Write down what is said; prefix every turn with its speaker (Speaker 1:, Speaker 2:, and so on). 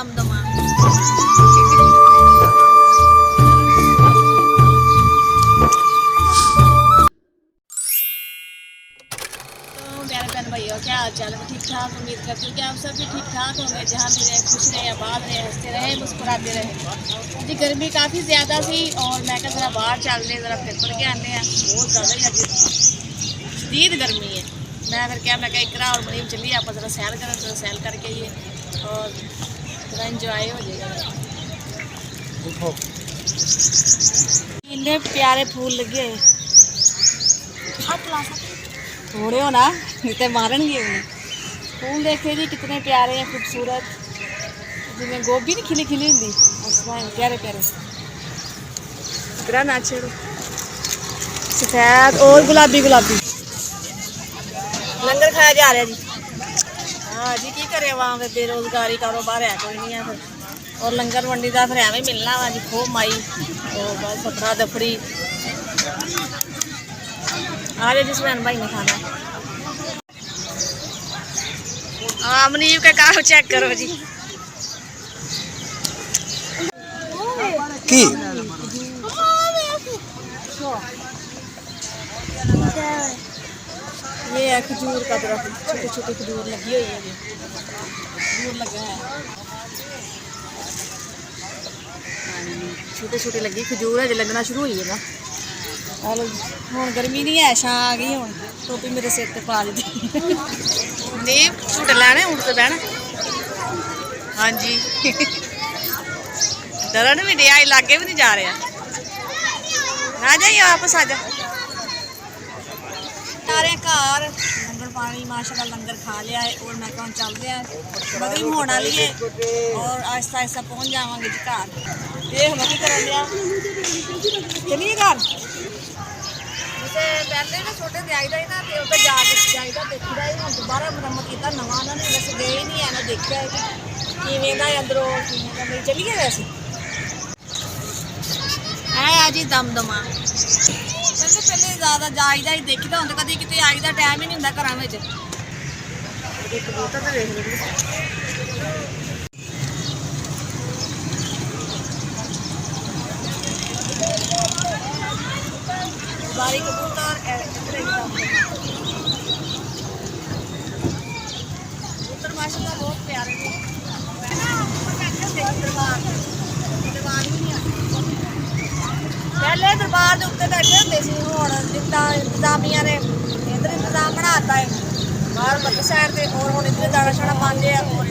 Speaker 1: दम दमा प्यारे बहन भाइयों, क्या हाल चाल है? ठीक ठाक, उम्मीद करती हूँ कि आप सब भी ठीक ठाक होंगे। जहाँ भी रहे खुश रहे, आबाद रहे, हंसते रहे, मुस्कुराते रहे। जी गर्मी काफ़ी ज़्यादा सी और मैं जरा बाहर चल रहे, ज़रा फिर पड़ के आने हैं। बहुत ज़्यादा ही अभी शदीद गर्मी है। मैं क्या इकरा और मनीम चलिए आप ज़रा सैर करें, ज़रा सैर करके ये और थोड़ा इंजॉय हो जाएगा। इतने प्यारे फूल लगे थोड़े हो ना, इतने मारनगे उन्हें। फूल देखे जी कितने प्यारे हैं, खूबसूरत, जिनमें गोभी नहीं खिली खिली होंगी प्यारे प्यारे ग्रह नाचे सफेद और गुलाबी गुलाबी। लंगर खाया जा रहा है जी। हाँ जी, की करे वहाँ पे बेरोजगारी कारोबार है कोई नहीं है फिर, और लंगर मंडी का फिर एवं मिलना वा जी, खो माई और बस सफरा दफड़ी। आ जाए जिस बहन भाई ने खाना है। हाँ मनीव का काम चेक करो जी।
Speaker 2: की
Speaker 1: ये है खजूर का दरख्त, छोटे छोटे खजूर लगी हुई है। ये खजूर लगा है, छोटे छोटे लगी खजूर है जो लगना शुरू हुई है ना। हूँ गर्मी नहीं है, छां आ गई। हूँ टोपी मेरे सिर ते पा दी नहीं झूटे लैने उठ तो बहना। हाँ जी डरन भी दिया, लागे भी नहीं जा रहा। आ जाइए वापस आ जा सारे घर लंगर पानी माशाल्लाह लंगर खा लिया है और मैं कहूँ चल रहा है मगरिब होने वाली है और आहिस्ता आहिस्ता पहुँच जावांगे जी घर। देख लो की कर लिया चलिए घर। जैसे पहले ना छोटे जाईदा ही ना तो उधर जाके जाईदा देखी ही हम दोबारा मुरम्मत किया नवा उन्होंने वैसे गए ही नहीं है ना देखा है कि अंदरों कि चलिए वैसे है जी दमदमा। पहले ज़्यादा जाईदा ही देखी होंगे, कभी कितने आई का टाइम ही नहीं होंगे घर में। कबूतर तो देख लो बारी कबूतर कबूतर माशाल्लाह बहुत प्यारे थे। पहले दरबार के उत्ते बैठे होंगे सी, हूँ जिदा इंतजामिया ने इधर इंतजाम बनाता है बाहर बत्ती साइड से और हूँ इधर दाना शाना पाते हैं और